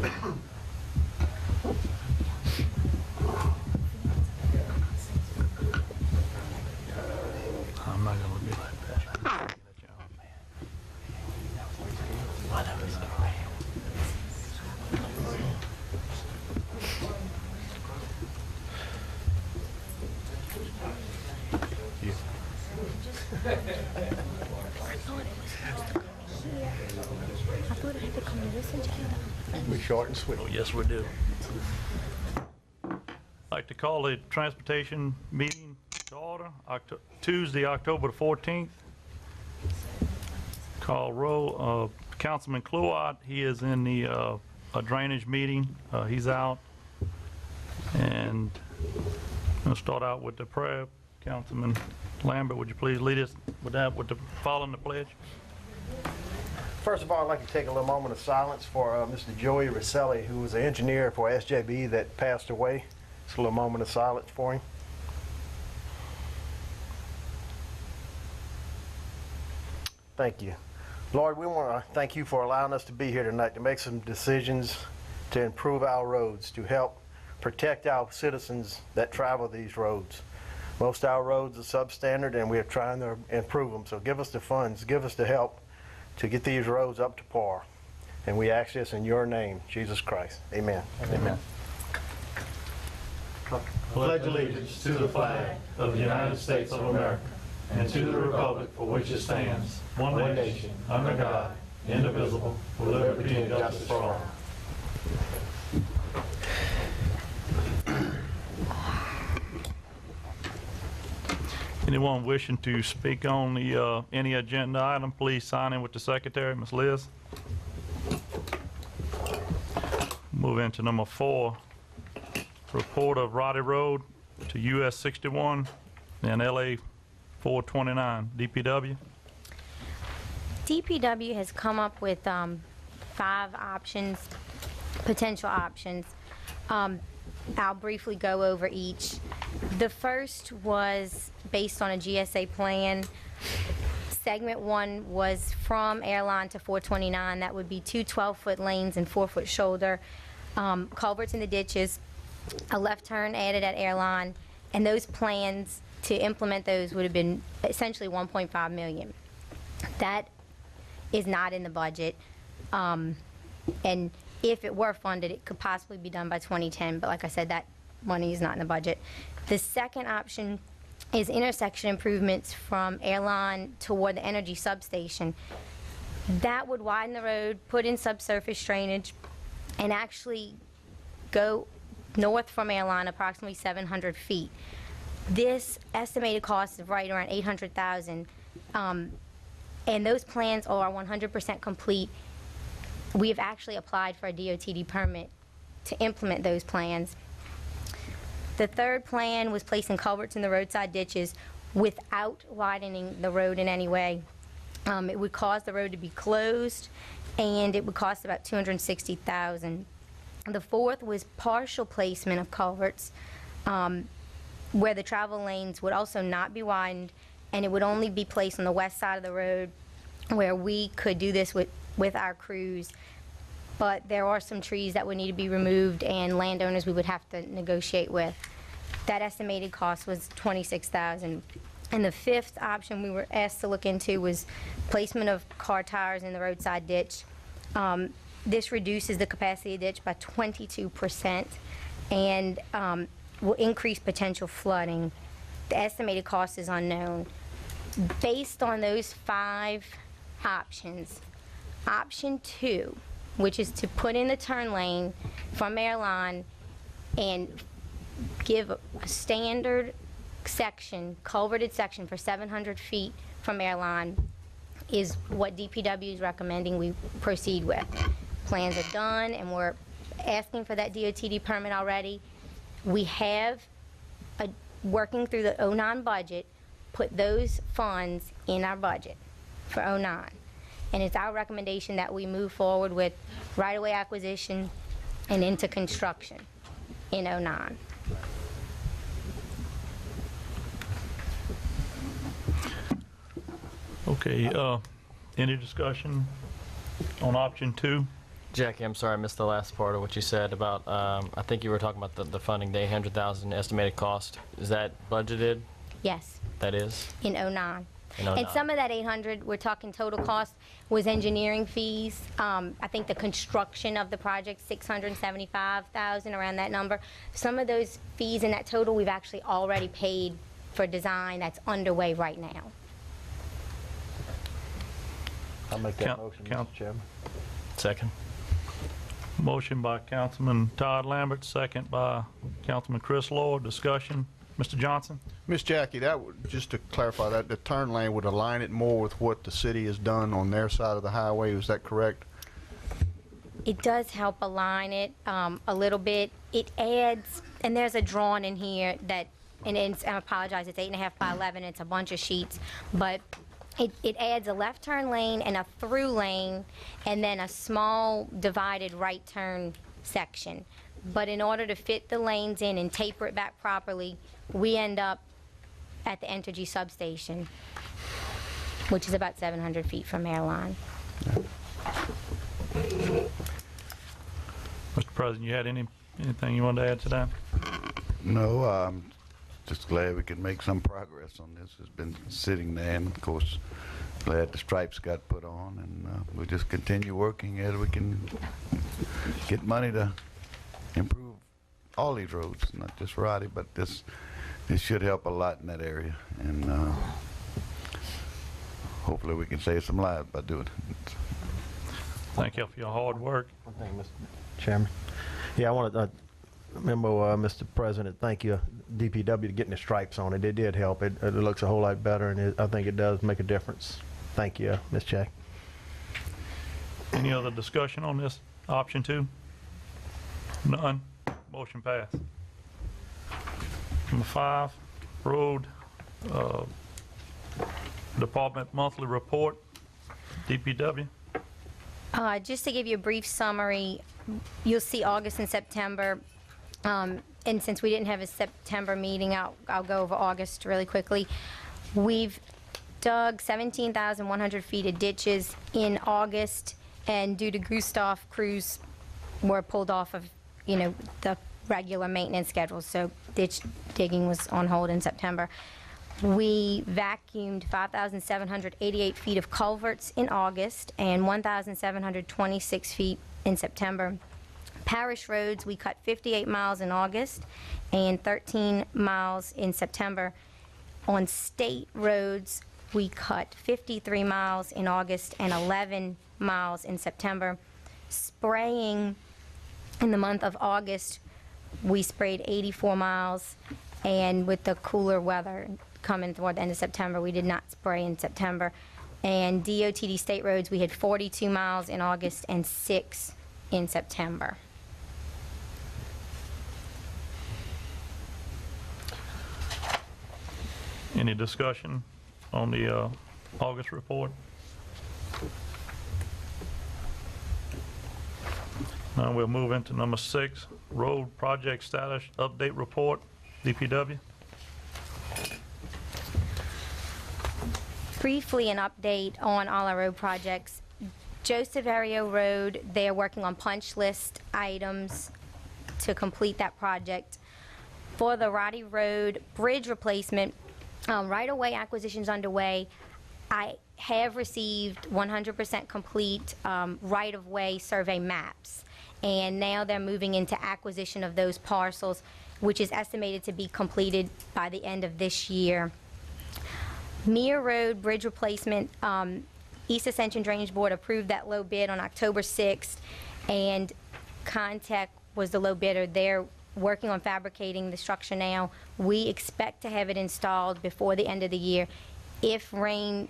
I'm not gonna be like that. I thought I had to come to this agenda. Be short and sweet. Oh, yes, we do. I'd like to call the transportation meeting to order, Tuesday, October the 14th. Call roll, Councilman Cloat, he is in the a drainage meeting. He's out. And we'll start out with the prayer. Councilman Lambert, would you please lead us with that, with the following the pledge? First of all, I'd like to take a little moment of silence for Mr. Joey Rosselli, who was an engineer for SJB that passed away. Just a little moment of silence for him. Thank you. Lord, we want to thank you for allowing us to be here tonight to make some decisions to improve our roads, to help protect our citizens that travel these roads. Most of our roads are substandard, and we are trying to improve them. So give us the funds, give us the help to get these roads up to par. And we ask this in your name, Jesus Christ. Amen. Amen. Pledge allegiance to the flag of the United States of America and to the republic for which it stands, one nation, under God, indivisible, with liberty and justice for all. Anyone wishing to speak on the any agenda item, please sign in with the secretary, Ms. Liz. Move into number 4, report of Roddy Road to US 61 and LA 429, DPW. DPW has come up with 5 options, potential options. I'll briefly go over each. The first was based on a GSA plan. Segment 1 was from Airline to 429. That would be 2 12-foot lanes and 4-foot shoulder, culverts in the ditches, a left turn added at Airline, and those plans to implement those would have been essentially $1.5 million. That is not in the budget, and if it were funded, it could possibly be done by 2010, but like I said, that money is not in the budget. The second option is intersection improvements from Airline toward the energy substation. That would widen the road, put in subsurface drainage, and actually go north from Airline approximately 700 feet. This estimated cost is right around $800,000, and those plans are 100% complete. We have actually applied for a DOTD permit to implement those plans. The third plan was placing culverts in the roadside ditches without widening the road in any way. It would cause the road to be closed, and it would cost about $260,000. The fourth was partial placement of culverts, where the travel lanes would also not be widened, and it would only be placed on the west side of the road, where we could do this with our crews. But there are some trees that would need to be removed, and landowners we would have to negotiate with. That estimated cost was $26,000. And the fifth option we were asked to look into was placement of car tires in the roadside ditch. This reduces the capacity of the ditch by 22% and will increase potential flooding. The estimated cost is unknown. Based on those 5 options, option 2, which is to put in the turn lane from Airline and give a standard section, culverted section for 700 feet from Airline, is what DPW is recommending we proceed with. Plans are done, and we're asking for that DOTD permit already. We have, working through the 09 budget, put those funds in our budget for 09. And it's our recommendation that we move forward with right-of-way acquisition and into construction in 09. Okay, any discussion on option 2? Jackie, I'm sorry, I missed the last part of what you said about, I think you were talking about the funding, the 800,000 estimated cost. Is that budgeted? Yes, That is? in '09. In And 09. some of that 800, we're talking total cost, was engineering fees. I think the construction of the project, 675,000, around that number. Some of those fees in that total, we've actually already paid for design that's underway right now. I'll make that Count- motion, count. Mr. Chairman. Second. Motion by Councilman Todd Lambert, second by Councilman Chris Lord. Discussion. Mr. Johnson? Miss Jackie, just to clarify that, the turn lane would align it more with what the city has done on their side of the highway, is that correct? It does help align it a little bit. It adds, and there's a drawing in here that, and I apologize, it's 8.5 by 11, it's a bunch of sheets, but it adds a left turn lane and a through lane, and then a small divided right turn section. But in order to fit the lanes in and taper it back properly, we end up at the Entergy substation, which is about 700 feet from Airline. Mr. President, you had anything you wanted to add to that? No, I'm just glad we could make some progress on this. It's been sitting there, and of course, glad the stripes got put on, and we'll just continue working as we can get money to improve all these roads, not just Roddy, but this should help a lot in that area, and hopefully we can save some lives by doing it. Thank you for your hard work. One thing, Mr. Chairman. Yeah, I want to remember, Mr. President, thank you, DPW, to getting the stripes on it. It did help. It looks a whole lot better, and I think it does make a difference. Thank you, Ms. Jack. Any other discussion on this option 2? None. Motion passed. Number 5, Road Department Monthly Report, DPW. Just to give you a brief summary, you'll see August and September. And since we didn't have a September meeting, I'll go over August really quickly. We've dug 17,100 feet of ditches in August, and due to Gustav, crews were pulled off of, the regular maintenance schedule, so ditch digging was on hold in September. We vacuumed 5,788 feet of culverts in August and 1,726 feet in September. Parish roads, we cut 58 miles in August and 13 miles in September. On state roads, we cut 53 miles in August and 11 miles in September. Spraying in the month of August, we sprayed 84 miles, and with the cooler weather coming toward the end of September, we did not spray in September. And DOTD state roads, we had 42 miles in August and 6 in September. Any discussion on the August report? Now we'll move into number 6, Road Project Status Update Report, DPW. Briefly, an update on all our road projects. Joseph Ario Road, they're working on punch list items to complete that project. For the Roddy Road Bridge replacement, right-of-way acquisitions underway. I have received 100% complete right-of-way survey maps, and now they're moving into acquisition of those parcels, which is estimated to be completed by the end of this year. Mere Road Bridge replacement, East Ascension Drainage Board approved that low bid on October 6th, and Contech was the low bidder. They're working on fabricating the structure now. We expect to have it installed before the end of the year. If rain,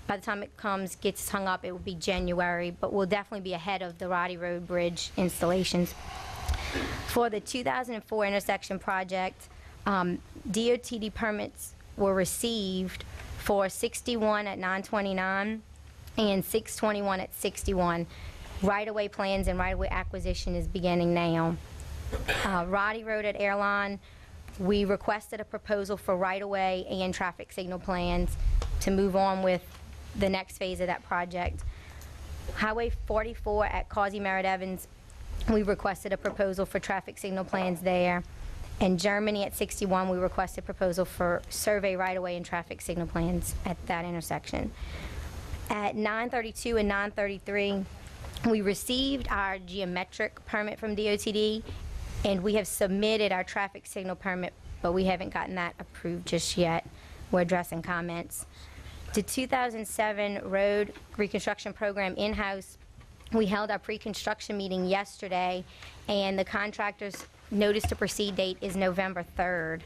by the time it comes, gets hung up, it will be January, but we'll definitely be ahead of the Roddy Road Bridge installations. For the 2004 intersection project, DOTD permits were received for 61 at 929 and 621 at 61. Right-of-way plans and right-of-way acquisition is beginning now. Roddy Road at Airline, we requested a proposal for right-of-way and traffic signal plans to move on with the next phase of that project. Highway 44 at Causey Merritt Evans, we requested a proposal for traffic signal plans there. In Germany at 61, we requested proposal for survey right-of-way and traffic signal plans at that intersection. At 932 and 933, we received our geometric permit from DOTD, and we have submitted our traffic signal permit, but we haven't gotten that approved just yet. We're addressing comments. The 2007 road reconstruction program in-house, we held our pre-construction meeting yesterday, and the contractor's notice to proceed date is November 3rd.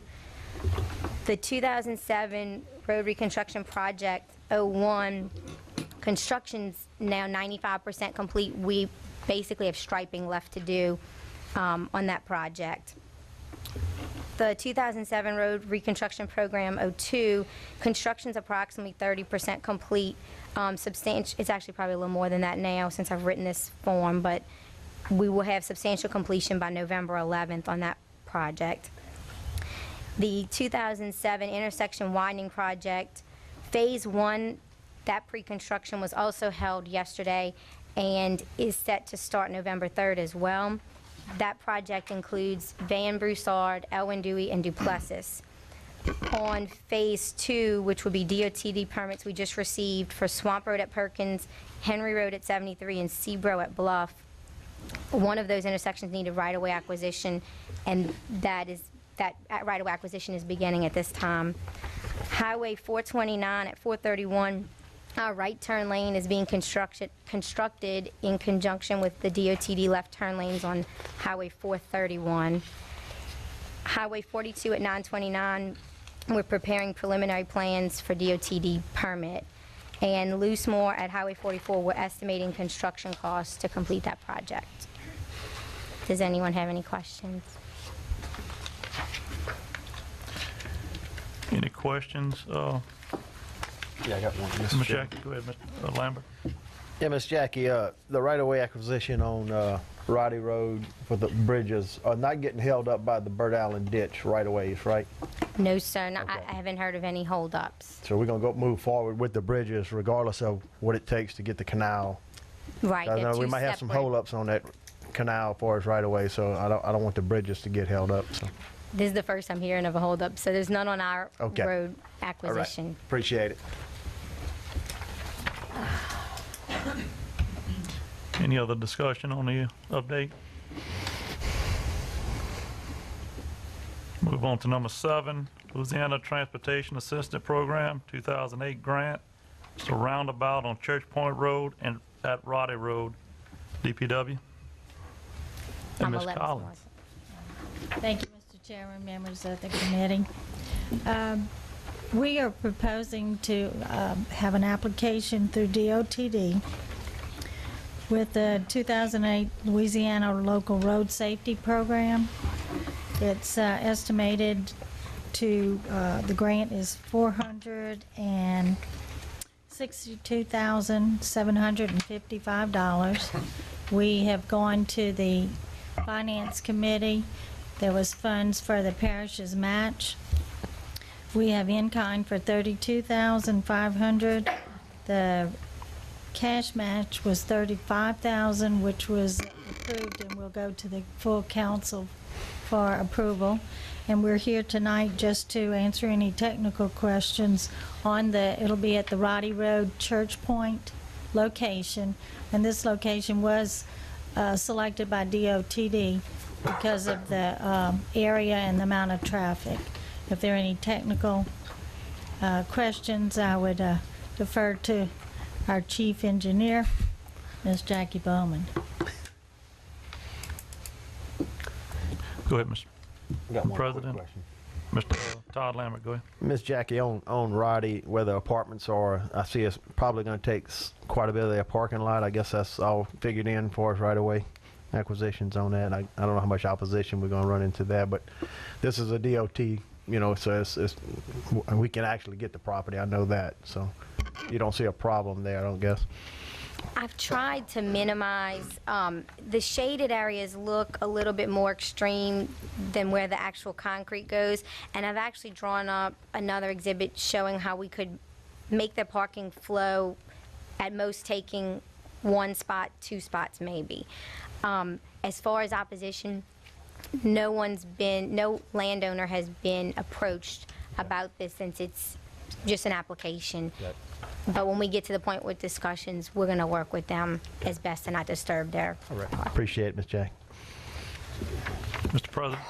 The 2007 road reconstruction project 01, construction's now 95% complete. We basically have striping left to do on that project. The 2007 road reconstruction program 02, construction's approximately 30% complete. It's actually probably a little more than that now since I've written this form, but we will have substantial completion by November 11th on that project. The 2007 intersection widening project, phase 1, that pre-construction was also held yesterday and is set to start November 3rd as well. That project includes Van Broussard, Elwyn Dewey, and Duplessis. On phase 2, which will be DOTD permits we just received for Swamp Road at Perkins, Henry Road at 73, and Seabro at Bluff, one of those intersections needed right-of-way acquisition, and that right-of-way acquisition is beginning at this time. Highway 429 at 431, our right turn lane is being constructed in conjunction with the DOTD left turn lanes on Highway 431. Highway 42 at 929, we're preparing preliminary plans for DOTD permit. And Loosemore at Highway 44, we're estimating construction costs to complete that project. Does anyone have any questions? Any questions? Yeah, I got one. Ms. Jackie, go ahead, Mr. Lambert. Yeah, Miss Jackie, the right-of-way acquisition on Roddy Road for the bridges are not getting held up by the Bird Allen ditch right-of-ways, right? No, sir. No, Okay. I haven't heard of any holdups. So we're gonna move forward with the bridges regardless of what it takes to get the canal. Right. I they're know we two might have some separate- holdups on that canal for us right-of-way, so I don't want the bridges to get held up, so. This is the first I'm hearing of a holdup, so there's none on our Okay. road All right. acquisition. Appreciate it. Any other discussion on the update? Move on to number 7, Louisiana Transportation Assistance Program, 2008 grant. It's a roundabout on Church Point Road and at Roddy Road, DPW. And I'm Ms. gonna let Ms. Collins. Morrison. Thank you, Mr. Chairman, members of the committee. We are proposing to have an application through DOTD with the 2008 Louisiana Local Road Safety Program. It's estimated to, the grant is $462,755. We have gone to the Finance Committee. There was funds for the parish's match. We have in-kind for $32,500. The cash match was $35,000, which was approved and will go to the full council for approval. And we're here tonight just to answer any technical questions on it'll be at the Roddy Road Church Point location. And this location was selected by DOTD because of the area and the amount of traffic. If there are any technical questions, I would defer to our chief engineer, Ms. Jackie Bowman. Go ahead, Mr. Got one quick President. question. Mr. Todd Lambert, go ahead. Miss Jackie, on Roddy, where the apartments are, I see it's probably gonna take quite a bit of their parking lot. I guess that's all figured in for us right away. Acquisitions on that. I don't know how much opposition we're gonna run into that, but this is a DOT, so we can actually get the property. I know that, so you don't see a problem there, I don't guess. I've tried to minimize, the shaded areas look a little bit more extreme than where the actual concrete goes, and I've actually drawn up another exhibit showing how we could make the parking flow at most taking one spot, two spots maybe. As far as opposition, no landowner has been approached about this since it's just an application. But when we get to the point with discussions, we're going to work with them as best to not disturb their. All right. Appreciate it, Ms. Jack. Mr. President?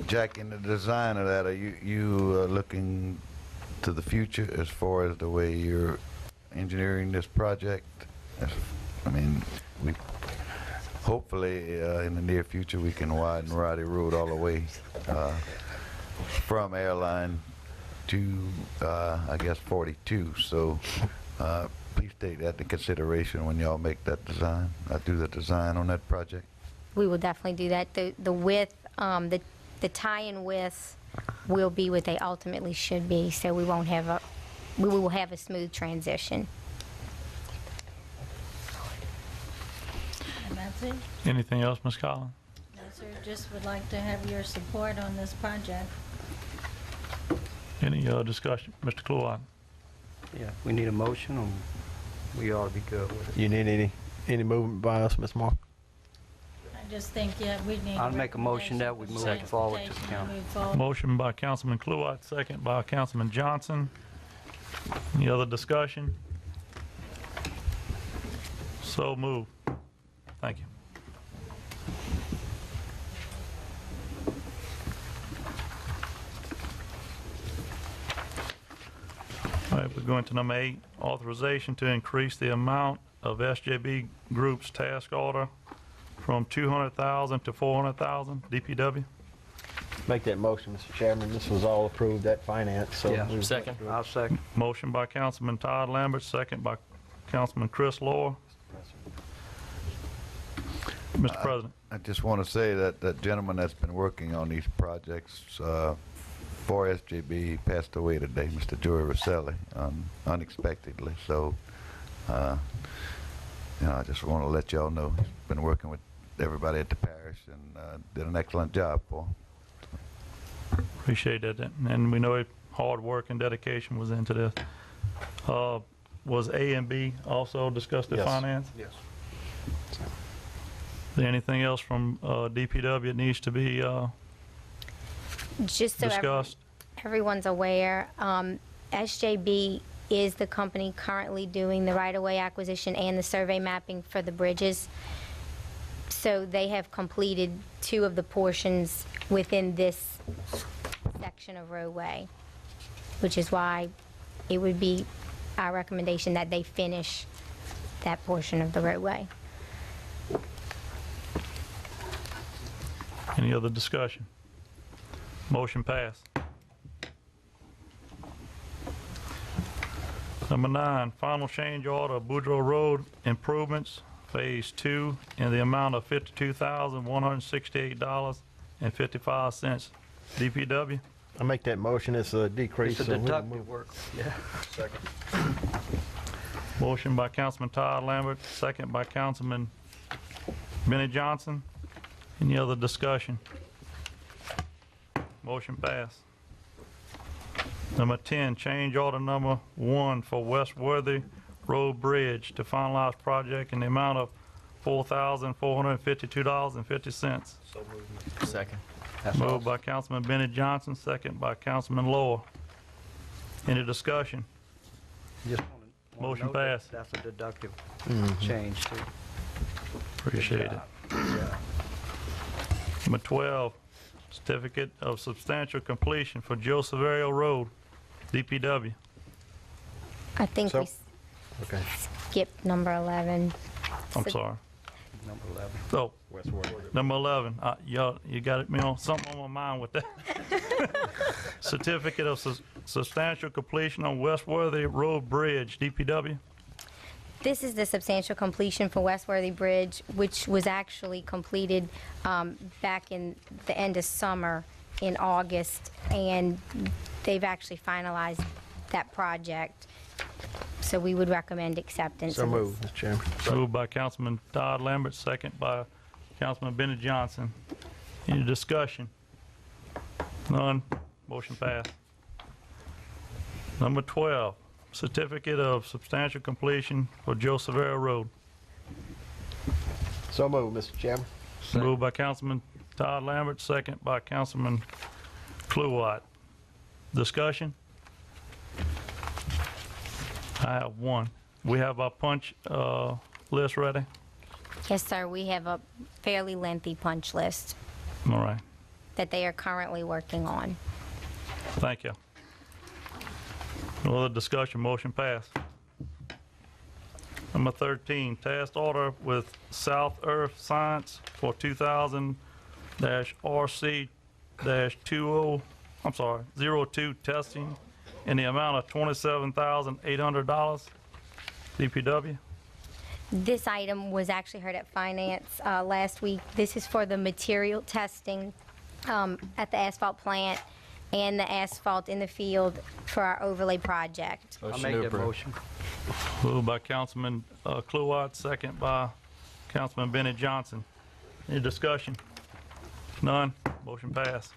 Jack, in the design of that, are you looking to the future as far as the way you're engineering this project? I mean, we hopefully in the near future we can widen Roddy Road all the way from Airline to I guess 42. So please take that into consideration when y'all make that design. Do the design on that project. We will definitely do that. The width, the tie-in width will be what they ultimately should be, so we will have a smooth transition. And that's it. Anything else, Ms. Collins? No, sir, just would like to have your support on this project. Any discussion? Mr. Cleward? Yeah, we need a motion, or we ought to be good with it. You need any movement by us, Ms. Moore? I just think, yeah, we need. I'll make a motion that we move it forward to the transportation council. and move forward. Motion by Councilman Cleward, second by Councilman Johnson. Any other discussion? So moved. Thank you. All right, we're going to number 8, authorization to increase the amount of SJB Group's task order from $200,000 to $400,000, DPW. Make that motion, Mr. Chairman. This was all approved at finance, so. Yeah. Second. I'll second. Motion by Councilman Todd Lambert, second by Councilman Chris Lohr. Mr. President. I just want to say that that gentleman that's been working on these projects for SJB passed away today, Mr. Joey Rosselli, unexpectedly. So, I just want to let y'all know he's been working with everybody at the parish and did an excellent job for him. Appreciate that. And we know hard work and dedication was into this. Was A and B also discussed at Yes. finance? Yes. Is there anything else from DPW that needs to be Just so discussed? everyone's aware, SJB is the company currently doing the right-of-way acquisition and the survey mapping for the bridges. So they have completed 2 of the portions within this section of roadway, which is why it would be our recommendation that they finish that portion of the roadway. Any other discussion? Motion passed. Number 9, final change order of Boudreaux Road improvements, Phase 2, in the amount of $52,168.55. DPW. I make that motion. It's a decrease. It's a so we'll deductible move. work, yeah. Motion by Councilman Todd Lambert, second by Councilman Benny Johnson. Any other discussion? Motion passed. Number 10, change order number 1 for West Worthy Road Bridge to finalize project in the amount of $4,452.50. Second. That's all. Moved by Councilman Benny Johnson, second by Councilman Lohr. Any discussion? Just wanna Motion note that passed. That's a deductive change, too. Appreciate it. Yeah. Number 12, certificate of substantial completion for Joe Severio Road, DPW. I think So- we Okay. skipped number 11. I'm So- sorry. Number 11. Oh, West Worthy. number 11. Y'all, you got me on something on my mind with that. Certificate of substantial completion on West Worthy Road Bridge, DPW. This is the substantial completion for West Worthy Bridge, which was actually completed back in the end of summer in August, and they've actually finalized that project. So we would recommend acceptance. So of this. moved, Mr. Chairman. Moved by Councilman Todd Lambert, second by Councilman Benny Johnson. Any discussion? None. Motion passed. Number 12, certificate of substantial completion for Joe Severo Road. So moved, Mr. Chairman. Moved by Councilman Todd Lambert, second by Councilman Kluwat. Discussion? I have one. We have our punch list ready? Yes, sir, we have a fairly lengthy punch list All right. that they are currently working on. Thank you. No other discussion, motion passed. Number 13, task order with South Earth Science for 02 testing in the amount of $27,800. DPW? This item was actually heard at Finance last week. This is for the material testing at the asphalt plant and the asphalt in the field for our overlay project. I'll Motion make to that approve. motion. Moved by Councilman Kluwat, second by Councilman Bennett Johnson. Any discussion? None. Motion passed.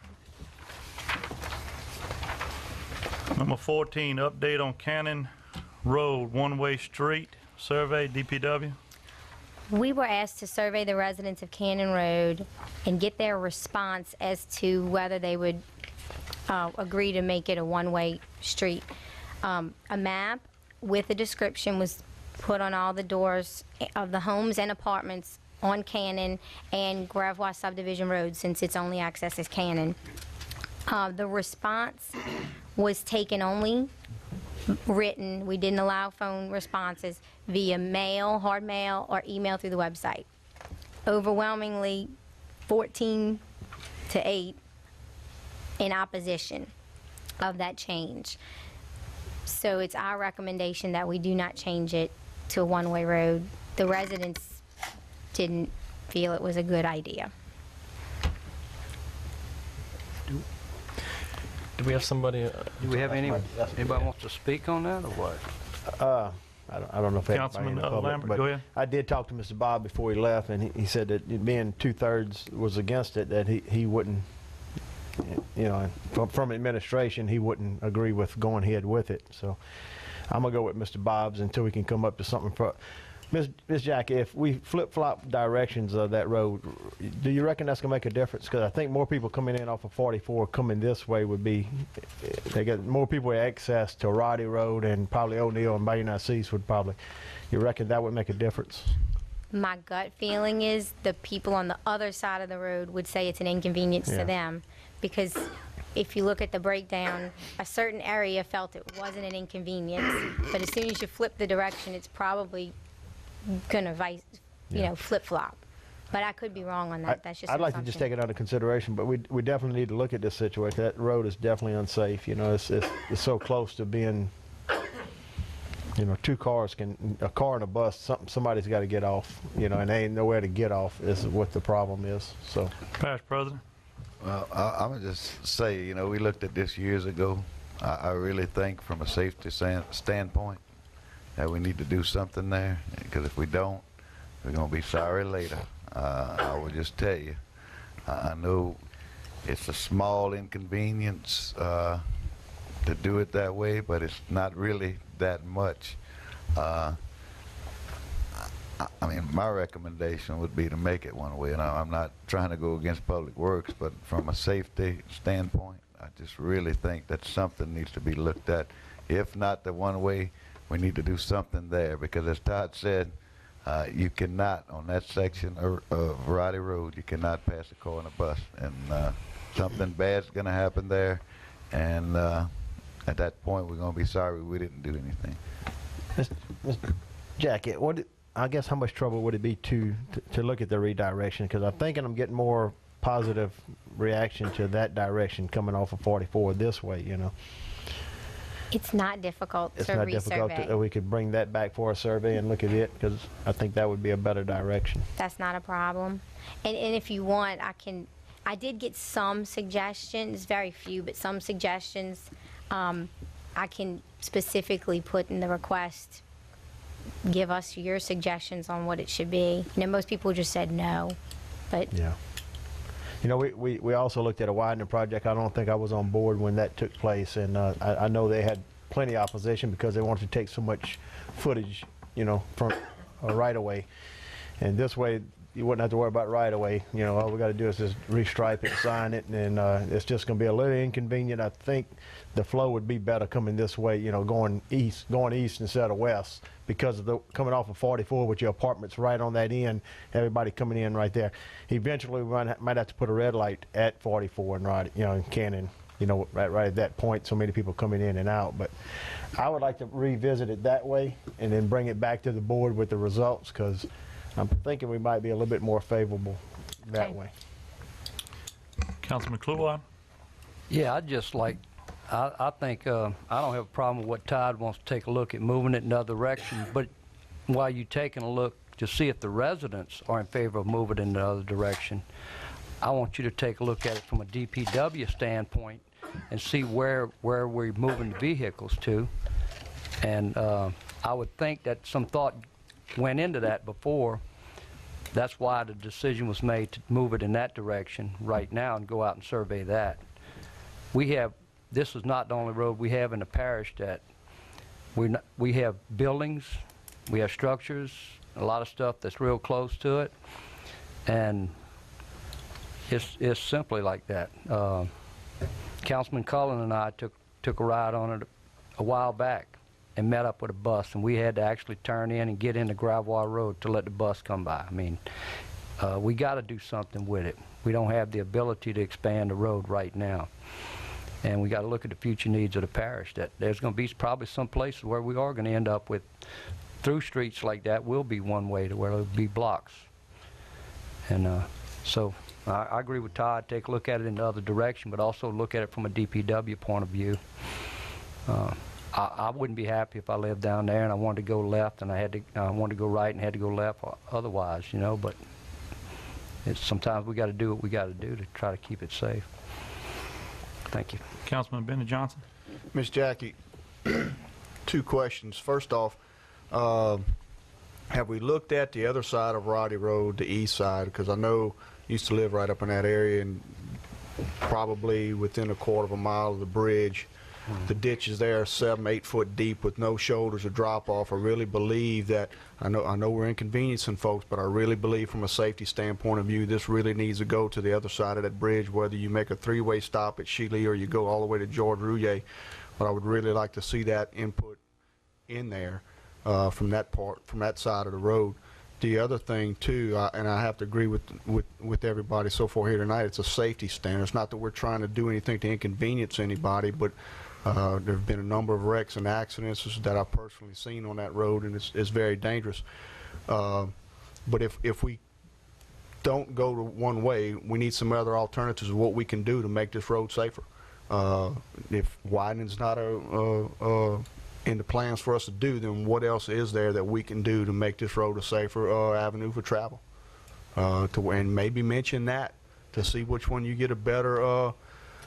Number 14, update on Cannon Road, one-way street survey, DPW. We were asked to survey the residents of Cannon Road and get their response as to whether they would agree to make it a one-way street. A map with a description was put on all the doors of the homes and apartments on Cannon and Gravois Subdivision Road, since its only access is Cannon. The response was taken only written. We didn't allow phone responses via mail, hard mail, or email through the website. Overwhelmingly 14 to 8 in opposition of that change. So it's our recommendation that we do not change it to a one-way road. The residents didn't feel it was a good idea. Do we have somebody? Do we have anybody wants to speak on that or what? I don't know if anybody Councilman in the public, Lambert, but go ahead. I did talk to Mr. Bob before he left, and he said that it being 2/3 was against it, that he wouldn't, you know, from administration, he wouldn't agree with going ahead with it. So I'm gonna go with Mr. Bob's until we can come up to something. Ms. Jackie, if we flip-flop directions of that road, do you reckon that's gonna make a difference? Because I think more people coming in off of 44 coming this way would be, they get more people with access to Roddy Road, and probably O'Neill and Bayou Narcisse would probably, you reckon that would make a difference? My gut feeling is the people on the other side of the road would say it's an inconvenience Yeah. to them, because if you look at the breakdown, a certain area felt it wasn't an inconvenience, but as soon as you flip the direction, it's probably gonna flip-flop. But I could be wrong on that. That's just I'd an like to just assumption. take it under consideration, but we definitely need to look at this situation. That road is definitely unsafe. You know, it's so close to being, you know, two cars a car and a bus, somebody's got to get off, you know, and there ain't nowhere to get off is what the problem is. So, Parish President? Well, I'm gonna just say, you know, we looked at this years ago. I really think from a safety standpoint that we need to do something there, because if we don't, we're gonna be sorry later. I will just tell you, I know it's a small inconvenience to do it that way, but it's not really that much. I mean, my recommendation would be to make it one way. And I'm not trying to go against Public Works, but from a safety standpoint, I just really think that something needs to be looked at. If not the one way, we need to do something there, because as Todd said, you cannot, on that section of Roddy Road, you cannot pass a car and a bus, and something bad's gonna happen there, and at that point, we're gonna be sorry we didn't do anything. Mr. Jackie, I guess how much trouble would it be to look at the redirection? Because I'm thinking I'm getting more positive reaction to that direction coming off of 44 this way, you know. It's not difficult It's to not difficult resurvey. that we could bring that back for a survey and look at it, because I think that would be a better direction. That's not a problem. And if you want, I did get some suggestions, very few, but some suggestions. I can specifically put in the request, give us your suggestions on what it should be. You know, most people just said no, but Yeah. You know, we also looked at a widening project. I don't think I was on board when that took place, and I know they had plenty of opposition because they wanted to take so much footage, you know, from right away. And this way, you wouldn't have to worry about right away. You know, all we got to do is just restripe it, sign it, and it's just going to be a little inconvenient. I think the flow would be better coming this way, you know, going east instead of west, because of the coming off of 44 with your apartments right on that end, everybody coming in right there. Eventually, we might have to put a red light at 44 and right, you know, in Cannon, you know, right at that point. So many people coming in and out, but I would like to revisit it that way and then bring it back to the board with the results, because I'm thinking we might be a little bit more favorable that way. Councilman Kluwat? Yeah, I think, I don't have a problem with what Todd wants to take a look at moving it in another direction, but while you're taking a look to see if the residents are in favor of moving it in the other direction, I want you to take a look at it from a DPW standpoint and see where we're moving the vehicles to. And I would think that some thought went into that before. That's why the decision was made to move it in that direction right now and go out and survey that. This is not the only road we have in the parish that we have buildings, we have structures, a lot of stuff that's real close to it, and it's simply like that. Councilman Cullen and I took a ride on it a while back and met up with a bus, and we had to actually turn in and get into Gravois Road to let the bus come by. I mean, we got to do something with it. We don't have the ability to expand the road right now, and we got to look at the future needs of the parish. That there's going to be probably some places where we are going to end up with through streets like that will be one way to where there'll be blocks. And so I agree with Todd. Take a look at it in the other direction, but also look at it from a DPW point of view. I wouldn't be happy if I lived down there and I wanted to go left and I wanted to go right and had to go left otherwise, you know, but sometimes we got to do what we got to do to try to keep it safe. Thank you. Councilman Benny Johnson? Miss Jackie, 2 questions. First off, have we looked at the other side of Roddy Road, the east side? Because I know I used to live right up in that area, and probably within a quarter of a mile of the bridge, the ditches there are 7-8 foot deep with no shoulders or drop off. I really believe that, I know we're inconveniencing folks, but I really believe from a safety standpoint of view, this really needs to go to the other side of that bridge, whether you make a 3-way stop at Shealy or you go all the way to George Rouillet. But I would really like to see that input in there from that side of the road. The other thing too, and I have to agree with everybody so far here tonight, it's a safety standard. It's not that we're trying to do anything to inconvenience anybody, but there have been a number of wrecks and accidents that I've personally seen on that road, and it's very dangerous. But if we don't go to one way, we need some other alternatives of what we can do to make this road safer. If widening's not in the plans for us to do, then what else is there that we can do to make this road a safer avenue for travel? And maybe mention that to see which one you get a better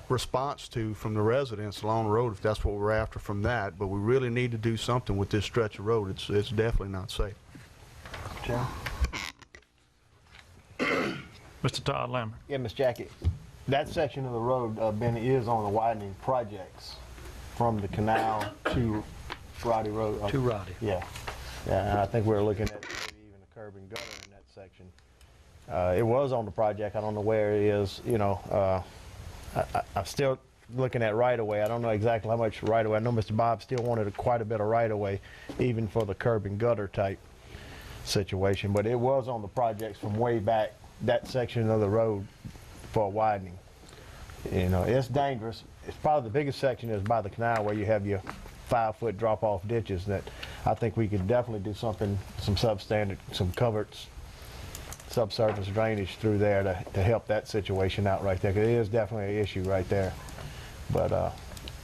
response to from the residents along the road, if that's what we're after from that. But we really need to do something with this stretch of road. It's definitely not safe. Chairman? Mr. Todd Lambert? Yeah, Miss Jackie, that section of the road, Benny, is on the widening projects from the canal to Roddy Road. To Roddy. Yeah. Yeah, and I think we're looking at maybe even a curb and gutter in that section. It was on the project. I don't know where it is. You know, I'm still looking at right-of-way. I don't know exactly how much right-of-way. I know Mr. Bob still wanted quite a bit of right-of-way, even for the curb and gutter type situation. But it was on the projects from way back, that section of the road for widening. You know, it's dangerous. It's probably the biggest section is by the canal where you have your 5-foot drop-off ditches that I think we could definitely do something, some substandard, some culverts, subsurface drainage through there to help that situation out right there, because it is definitely an issue right there. But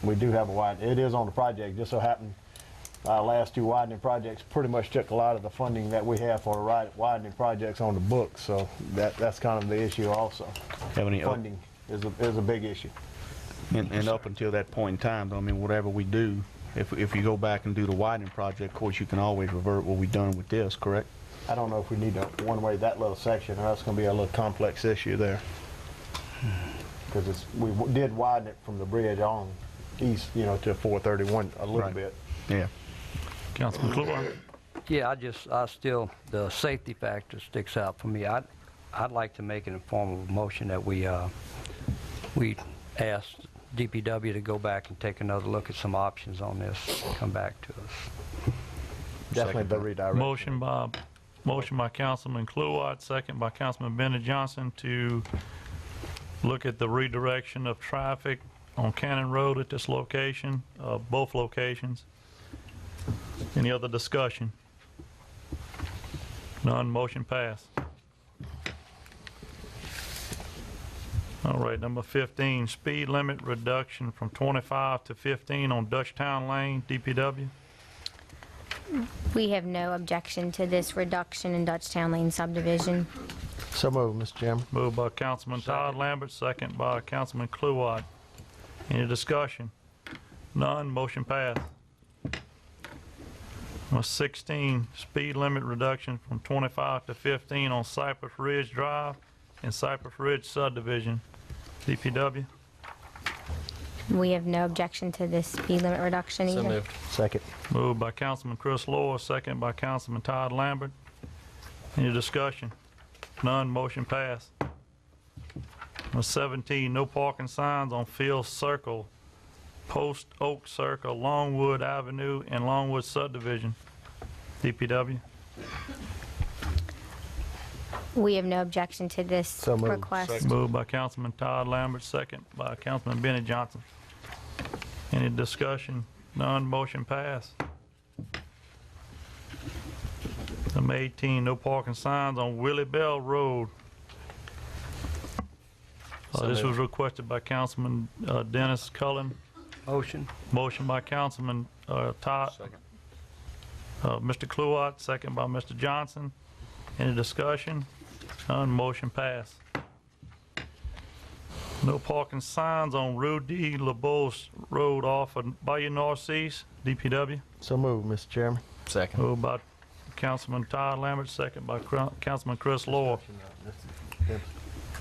we do have a widening. It is on the project. Just so happened our last 2 widening projects pretty much took a lot of the funding that we have for the widening projects on the books, so that's kind of the issue also. Funding is a big issue. And up until that point in time, though, I mean, whatever we do, if you go back and do the widening project, of course, you can always revert what we've done with this, correct? I don't know if we need to one-way that little section, or that's going to be a little complex issue there. Because we did widen it from the bridge on, east, to 431 a little Right. bit. Yeah. Councilman Cluard. Yeah, I still, the safety factor sticks out for me. I'd like to make an informal motion that we ask DPW to go back and take another look at some options on this, come back to us. Definitely the redirect. Motion by Councilman Cluard, second by Councilman Bennett Johnson to look at the redirection of traffic on Cannon Road at this location, both locations. Any other discussion? None, motion passed. All right, number 15, speed limit reduction from 25 to 15 on Dutchtown Lane, DPW. We have no objection to this reduction in Dutchtown Lane subdivision. So moved, Mr. Chairman. Moved by Councilman Todd Lambert, second by Councilman Cluard. Any discussion? None, motion passed. Number 16, speed limit reduction from 25 to 15 on Cypress Ridge Drive and Cypress Ridge subdivision, DPW. We have no objection to this speed limit reduction So either. moved. Second. Moved by Councilman Chris Law, second by Councilman Todd Lambert. Any discussion? None, motion passed. Number 17, no parking signs on Field Circle, Post Oak Circle, Longwood Avenue, and Longwood Subdivision, DPW. We have no objection to this So moved. request. Moved by Councilman Todd Lambert, second by Councilman Benny Johnson. Any discussion? None, motion passed. Number 18, no parking signs on Willie Bell Road. This was requested by Councilman Dennis Cullen. Motion? Motion by Councilman Todd. Mr. Cluart, second by Mr. Johnson. Any discussion? None, motion passed. No parking signs on Rudy LeBeau Road off of Bayou Northeast, DPW. So moved, Mr. Chairman. Second. Moved by Councilman Todd Lambert, second by Councilman Chris Law.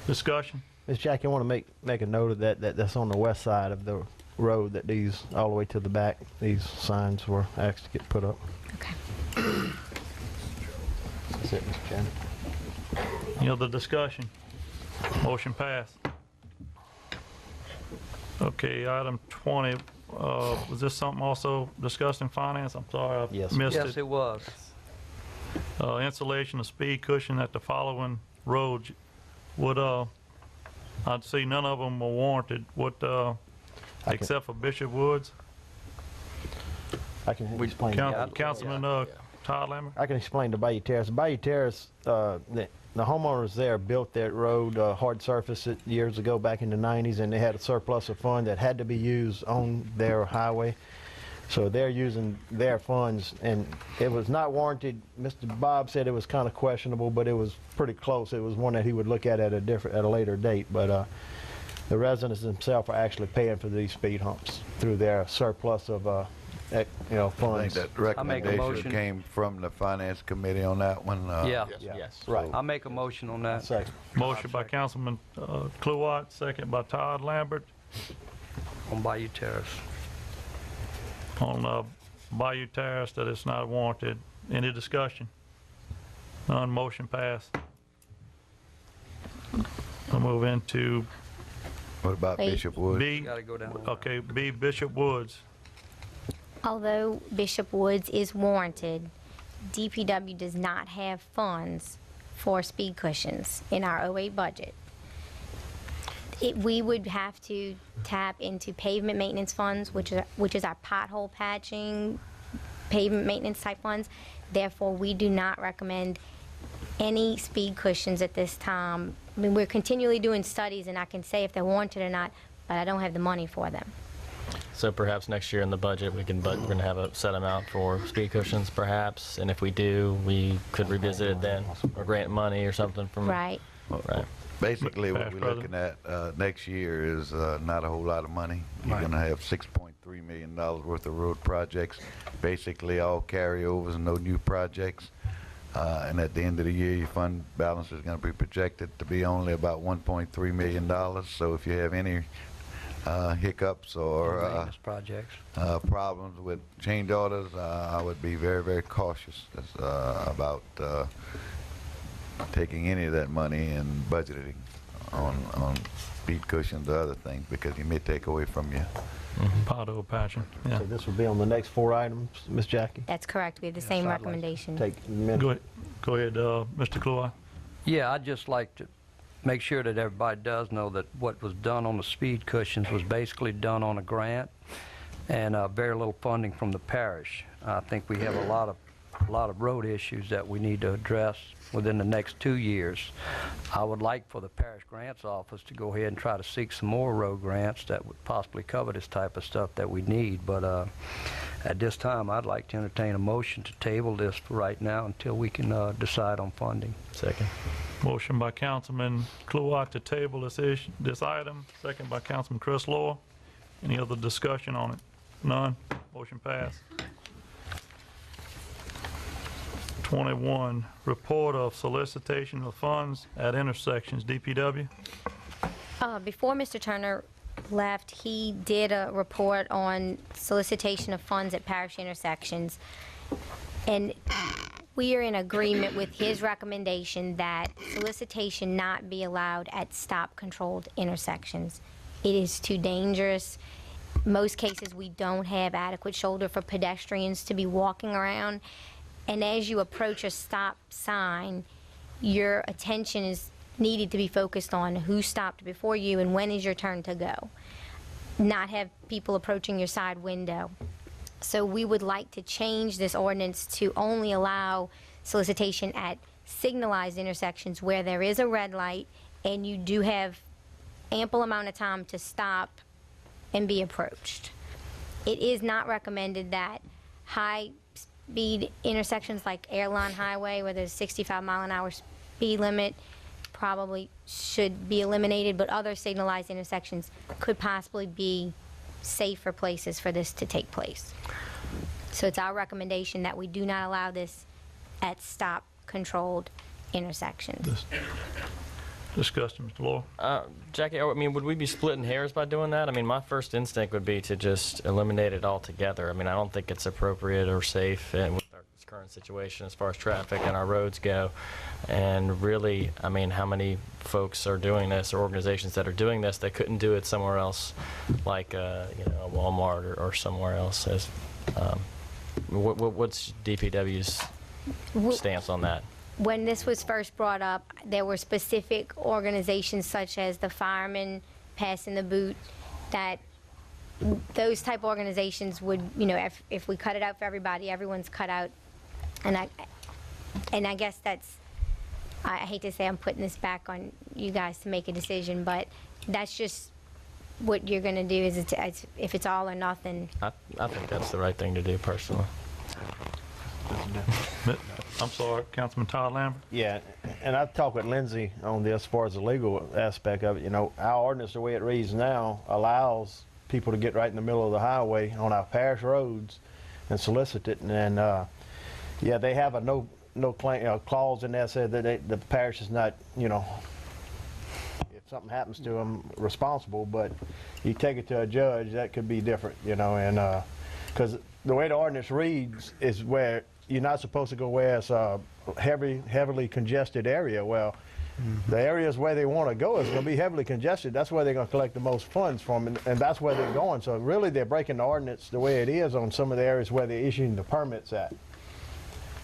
Discussion? Ms. Jackie, I want to make a note of that's on the west side of the road, that these, all the way to the back, these signs were asked to get put up. Okay. That's it, Mr. Chairman. Any other discussion? Motion passed. Okay, item 20, was this something also discussed in finance? I'm sorry, I Yes. missed Yes, it. it was. Installation of speed cushion at the following roads. Would, I'd see none of them were warranted, except for Bishop Woods. I can explain. Councilman Todd Lambert? I can explain the Bayou Terrace. Bayou Terrace, the homeowners there built that road, hard surface it years ago, back in the 90s, and they had a surplus of fund that had to be used on their highway. So they're using their funds, and it was not warranted. Mr. Bob said it was kind of questionable, but it was pretty close. It was one that he would look at a later date. But the residents themselves are actually paying for these speed humps through their surplus of I think funds. that make a recommendation motion. came from the finance committee on that one. Yeah. Yes. Right. I'll make a motion on that. Second. Motion by Councilman Cluart, second by Todd Lambert. On Bayou Terrace. On Bayou Terrace that it's not warranted. Any discussion? None, motion passed. We'll move into What about Wait. Bishop Woods? B. Gotta go down. Okay, B, Bishop Woods. Although Bishop Woods is warranted, DPW does not have funds for speed cushions in our 08 budget. We would have to tap into pavement maintenance funds, which is our pothole patching, pavement maintenance type funds. Therefore, we do not recommend any speed cushions at this time. I mean, we're continually doing studies, and I can say if they're warranted or not, but I don't have the money for them. So perhaps next year in the budget, we're going to have a set amount for speed cushions, perhaps, and if we do, we could revisit it then, or grant money or something from. Right. Right. Basically, what Past we're looking at next year is not a whole lot of money. You're going to have $6.3 million worth of road projects, basically all carryovers and no new projects. And at the end of the year, your fund balance is going to be projected to be only about $1.3 million. So if you have any hiccups or Maintenance projects. problems with change orders, I would be very, very cautious about taking any of that money and budgeting on speed cushions or other things, because you may take away from you. Part of a passion, yeah. So this will be on the next 4 items, Ms. Jackie? That's correct. We have the same recommendation. Take a minute. Go ahead, Mr. Cloy. Yeah, I'd just like to make sure that everybody does know that what was done on the speed cushions was basically done on a grant and very little funding from the parish. I think we have a lot of road issues that we need to address within the next 2 years. I would like for the parish grants office to go ahead and try to seek some more road grants that would possibly cover this type of stuff that we need. But at this time, I'd like to entertain a motion to table this for right now until we can decide on funding. Second. Motion by Councilman Kluwat to table this item, second by Councilman Chris Law. Any other discussion on it? None. Motion passed. 21, report of solicitation of funds at intersections, DPW. Before Mr. Turner left, he did a report on solicitation of funds at parish intersections. And we are in agreement with his recommendation that solicitation not be allowed at stop-controlled intersections. It is too dangerous. Most cases, we don't have adequate shoulder for pedestrians to be walking around. And as you approach a stop sign, your attention is needed to be focused on who stopped before you and when is your turn to go. Not have people approaching your side window. So we would like to change this ordinance to only allow solicitation at signalized intersections where there is a red light and you do have ample amount of time to stop and be approached. It is not recommended that high-speed intersections like Airline Highway, where there's 65-mile-an-hour speed limit, probably should be eliminated, but other signalized intersections could possibly be safer places for this to take place. So it's our recommendation that we do not allow this at stop-controlled intersections. Discussion, Mr. Law. Jackie, I mean, would we be splitting hairs by doing that? I mean, my first instinct would be to just eliminate it altogether. I mean, I don't think it's appropriate or safe with our current situation as far as traffic and our roads go. And really, I mean, how many folks are doing this, or organizations that are doing this, that couldn't do it somewhere else, like you know, a Walmart or somewhere else? What's DPW's stance on that? When this was first brought up, there were specific organizations such as the Firemen Passing the Boot, that those type of organizations would, you know, if we cut it out for everybody, everyone's cut out. And I guess that's, I hate to say I'm putting this back on you guys to make a decision, but that's just what you're going to do, is if it's all or nothing. I think that's the right thing to do, personally. I'm sorry, Councilman Todd Lambert. Yeah, and I've talked with Lindsay on this as far as the legal aspect of it. You know, our ordinance, the way it reads now, allows people to get right in the middle of the highway on our parish roads and solicit it. And yeah, they have a no claim clause in there, said that the parish is not, you know, if something happens to them, responsible. But you take it to a judge, that could be different, you know. And because the way the ordinance reads is where you're not supposed to go where it's a heavily congested area. Well, the areas where they want to go is going to be heavily congested. That's where they're going to collect the most funds from, and that's where they're going. So really, they're breaking the ordinance the way it is on some of the areas where they're issuing the permits at.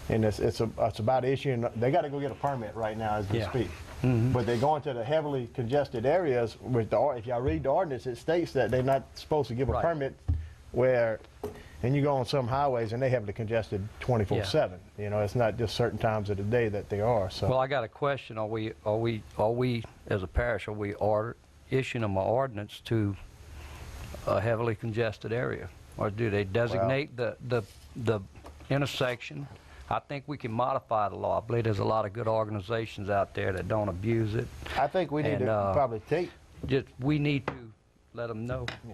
And it's about issuing. They got to go get a permit right now as we speak. But they're going to the heavily congested areas. If y'all read the ordinance, it states that they're not supposed to give a permit where. And you go on some highways and they heavily congested 24/7. You know, it's not just certain times of the day that they are. So. Well, I got a question. Are we as a parish, are we issuing them an ordinance to a heavily congested area, or do they designate the intersection? I think we can modify the law. I believe there's a lot of good organizations out there that don't abuse it. I think we need to probably we need to let them know. Yeah.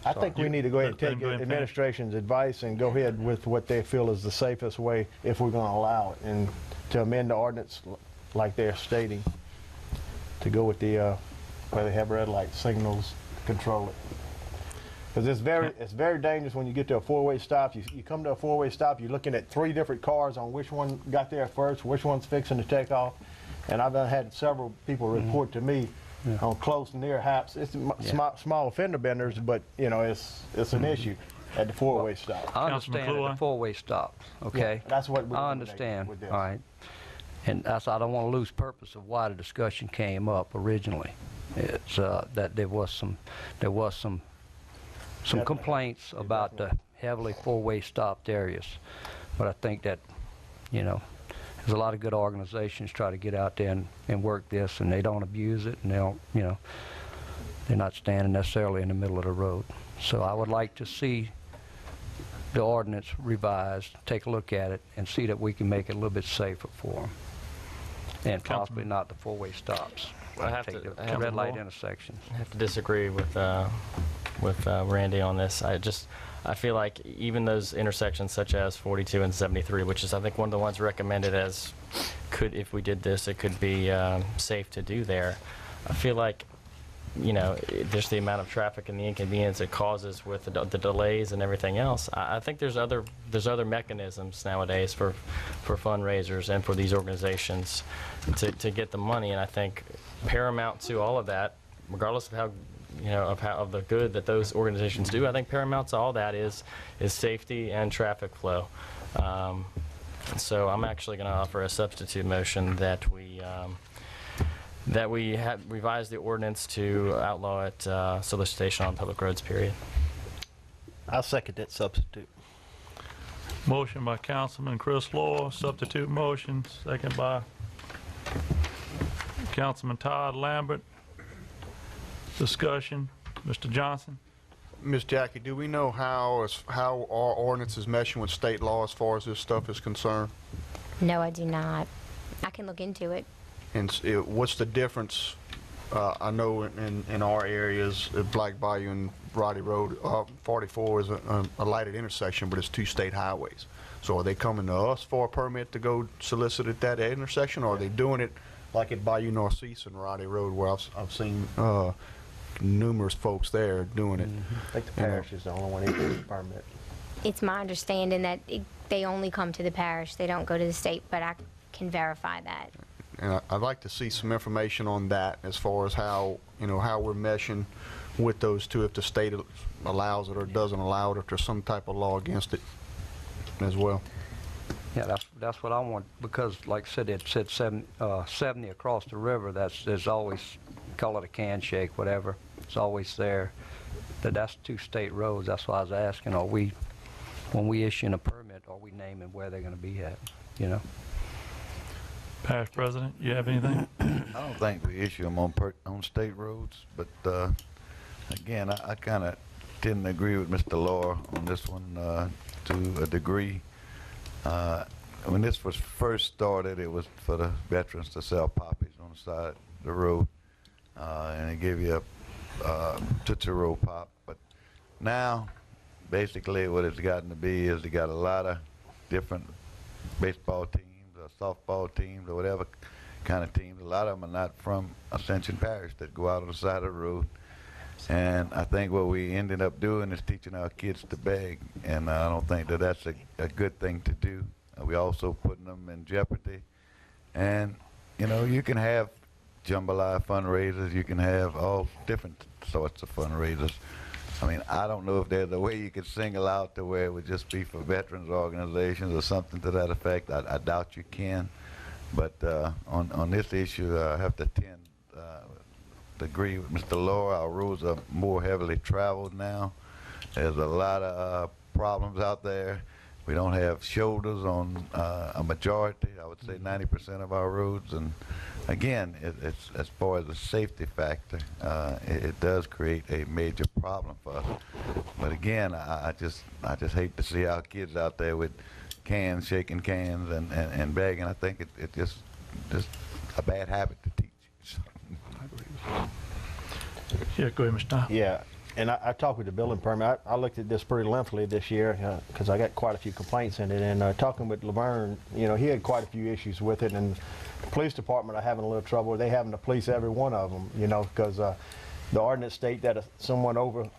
I think we need to go ahead and take administration's advice and go ahead with what they feel is the safest way if we're going to allow it, and to amend the ordinance like they're stating, to go with the where they have red light signals control it. Because it's very dangerous when you get to a four-way stop. You come to a four-way stop, you're looking at 3 different cars on which one got there first, which one's fixing to take off. And I've had several people report to me on close and near haps. It's small fender benders, but you know it's an issue at the four-way stop. I understand at the four-way stop, okay? Yeah, that's what we I understand, with this. all right. And that's, I don't want to lose purpose of why the discussion came up originally. It's that there was some complaints about the heavily four-way stopped areas. But I think that, you know, there's a lot of good organizations try to get out there and work this, and they don't abuse it, and they don't, you know, they're not standing necessarily in the middle of the road. So I would like to see the ordinance revised, take a look at it, and see that we can make it a little bit safer for them. And possibly not the four-way stops. I have Take to- the I have red to- light intersections. I have to disagree with Randy on this. I feel like even those intersections such as 42 and 73, which is I think one of the ones recommended as if we did this, it could be safe to do there. I feel like, you know, just the amount of traffic and the inconvenience it causes with the delays and everything else. I think there's other mechanisms nowadays for fundraisers and for these organizations to get the money, and I think paramount to all of that, regardless of how, you know, of the good that those organizations do, I think paramount to all that is safety and traffic flow. So I'm actually going to offer a substitute motion that we revise the ordinance to outlaw it, solicitation on public roads, period. I'll second that substitute. Motion by Councilman Chris Law, substitute motion, second by Councilman Todd Lambert. Discussion, Mr. Johnson. Ms. Jackie, do we know how our ordinance is meshing with state law as far as this stuff is concerned? No, I do not. I can look into it. And what's the difference? I know in our areas, Black Bayou and Roddy Road, 44 is a lighted intersection, but it's 2 state highways. So are they coming to us for a permit to go solicit at that intersection, or are they doing it like at Bayou Northeast and Roddy Road, where I've seen numerous folks there doing it? I think the parish is the only one that gets a permit. It's my understanding that they only come to the parish. They don't go to the state, but I can verify that. And I'd like to see some information on that as far as how, you know, how we're meshing with those two, if the state allows it or doesn't allow it, if there's some type of law against it as well. Yeah, that's what I want, because like I said, it said 70 across the river. There's always, call it a can shake, whatever. It's always there. That's 2 state roads. That's why I was asking, when we issuing a permit, are we naming where they're going to be at, you know? Parish President, you have anything? I don't think we issue them on state roads, but again, I kind of didn't agree with Mr. Law on this one to a degree. When this was first started, it was for the veterans to sell poppies on the side of the road, and it gave you a Tootsie Roll pop. But now, basically, what it's gotten to be is they got a lot of different baseball teams, or softball teams, or whatever kind of teams. A lot of them are not from Ascension Parish that go out on the side of the road. And I think what we ended up doing is teaching our kids to beg, and I don't think that that's a good thing to do. We also putting them in jeopardy. And, you know, you can have jambalaya fundraisers, you can have all different sorts of fundraisers. I mean, I don't know if there's a way you could single out to where it would just be for veterans organizations or something to that effect. I doubt you can. But on this issue, I have to agree with Mr. Law. Our roads are more heavily traveled now. There's a lot of problems out there. We don't have shoulders on a majority, I would say 90% of our roads. And again, it's as far as the safety factor, it does create a major problem for us. But again, I just hate to see our kids out there with cans, shaking cans and begging. I think it's just a bad habit to teach. Yeah, go ahead, Mr. Todd. Yeah, and I talked with the building permit. I looked at this pretty lengthily this year because I got quite a few complaints in it. And talking with Laverne, you know, he had quite a few issues with it. And the police department are having a little trouble. They having to police every one of them, you know, because the ordinance state that someone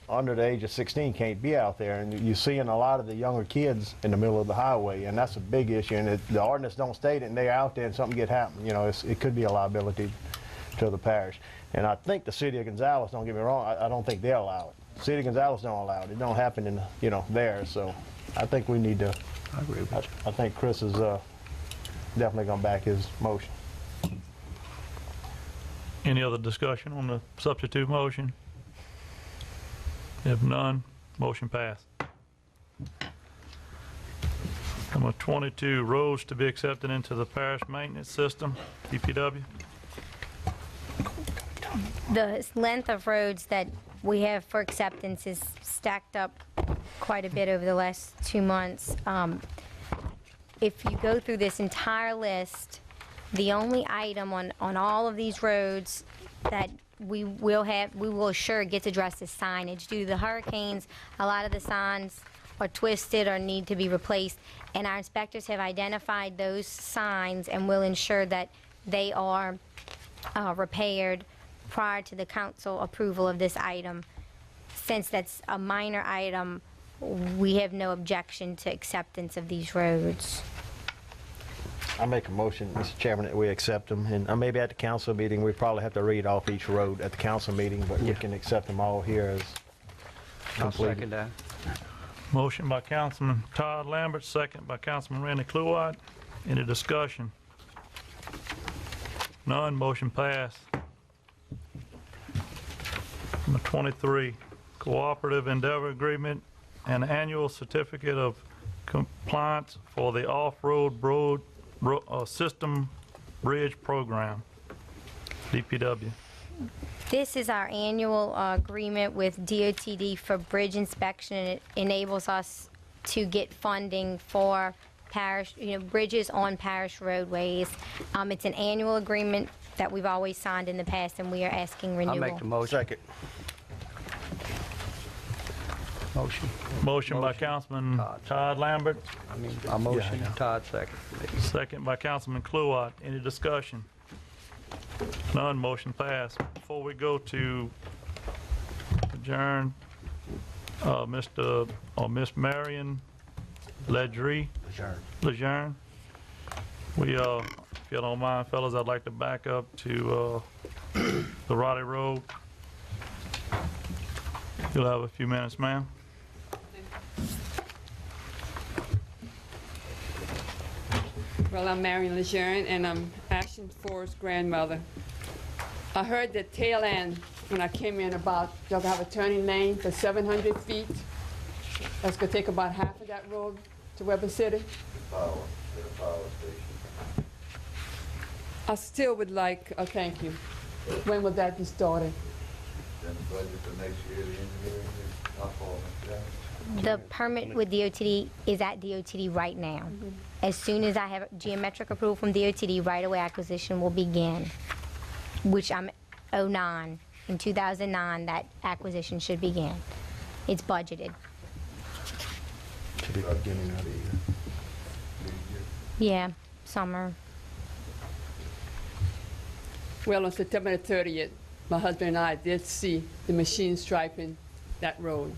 under the age of 16 can't be out there, and you're seeing a lot of the younger kids in the middle of the highway, and that's a big issue. And the ordinance don't state it, and they're out there, and something get happen. You know, it could be a liability to the parish. And I think the city of Gonzales, don't get me wrong, I don't think they'll allow it. The city of Gonzales don't allow it. It don't happen in there. So I think we need to. I agree with you. I think Chris is definitely gonna back his motion. Any other discussion on the substitute motion? If none, motion passed. Number 22, roads to be accepted into the parish maintenance system, DPW. The length of roads that we have for acceptance is stacked up quite a bit over the last 2 months. If you go through this entire list, the only item on all of these roads that we will assure gets addressed is signage. Due to the hurricanes, a lot of the signs are twisted or need to be replaced, and our inspectors have identified those signs and will ensure that they are repaired prior to the council approval of this item. Since that's a minor item, we have no objection to acceptance of these roads. I make a motion, Mr. Chairman, that we accept them. And maybe at the council meeting, we probably have to read off each road at the council meeting, but we can accept them all here as I'll completed. second that. Motion by Councilman Todd Lambert, second by Councilman Randy Cluett. Any discussion? None, motion passed. Number 23, Cooperative Endeavor Agreement and Annual Certificate of Compliance for the Off-Road System Bridge Program, DPW. This is our annual agreement with DOTD for bridge inspection, and it enables us to get funding for parish, bridges on parish roadways. It's an annual agreement that we've always signed in the past, and we are asking I renewal. make the motion. Second. Motion by Councilman Todd Lambert, I motion, Todd second. second by Councilman Cluett. Any discussion? None, motion passed. Before we go to adjourn, Mr. or Miss Marion Lejeune, we, if you don't mind, fellas, I'd like to back up to the Roddy Road. You'll have a few minutes, ma'am. Well, I'm Marion Lejeune, and I'm Ashton Ford's grandmother. I heard the tail end when I came in about y'all have a turning lane for 700 feet. That's gonna take about half of that road to Weber City. I still would like, thank you. When will that be started? Then the budget for next year, the engineering is not falling down. The permit with DOTD is at DOTD right now. As soon as I have geometric approval from DOTD, right away acquisition will begin, which I'm 09. In 2009, that acquisition should begin. It's budgeted. To the beginning of the year. Yeah, summer. Well, on September the 30th, my husband and I did see the machine striping that road.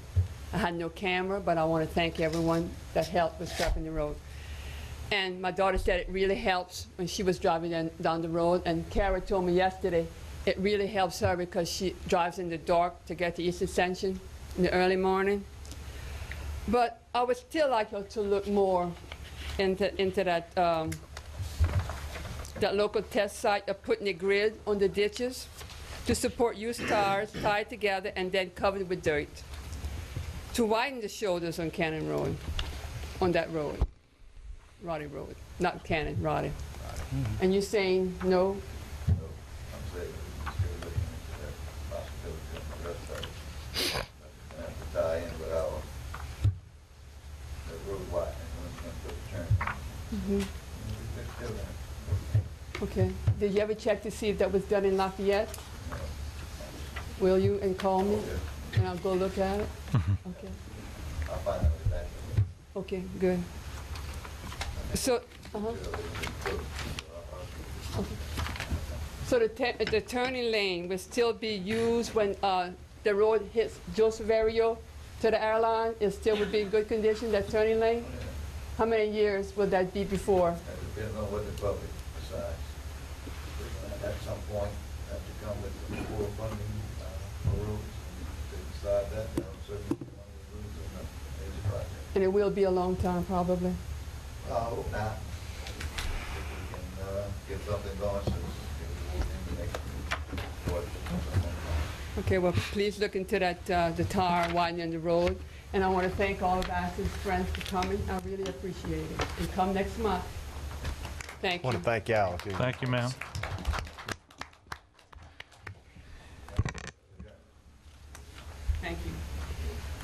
I had no camera, but I want to thank everyone that helped with striping the road. And my daughter said it really helps when she was driving down the road. And Kara told me yesterday it really helps her because she drives in the dark to get to East Ascension in the early morning. But I would still like her to look more into that that local test site of putting a grid on the ditches to support used tires tied together and then covered with dirt. To widen the shoulders on Cannon Road, on that road, Roddy Road, not Cannon, Roddy. And you're saying no? No, I'm saying we're still looking into that possibility on the west side. That's gonna have to tie in with our, the road widening, when it's gonna put the turn. We're still in. Okay. Did you ever check to see if that was done in Lafayette? Will you and call me? And I'll go look at it? Okay. I'll find out exactly. Okay, good. So, So the turning lane will still be used when the road hits Joseph Vario to the airline? It still would be in good condition, that turning lane? How many years would that be before? That depends on what the public decides. At some point, have to come with the full funding for roads. To decide that, there are certain money roads in the major project. And it will be a long time, probably. I hope not. If we can get something going, so in the next quarter. Okay, well, please look into that, the tar widening the road. And I want to thank all of Ashley's friends for coming. I really appreciate it. And come next month. Thank I want you. to thank y'all, too. Thank you, ma'am. Thank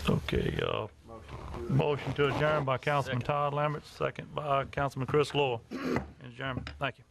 you. Okay, motion to adjourn by Councilman Todd Lambert, second by Councilman Chris Law. Adjournment. Thank you.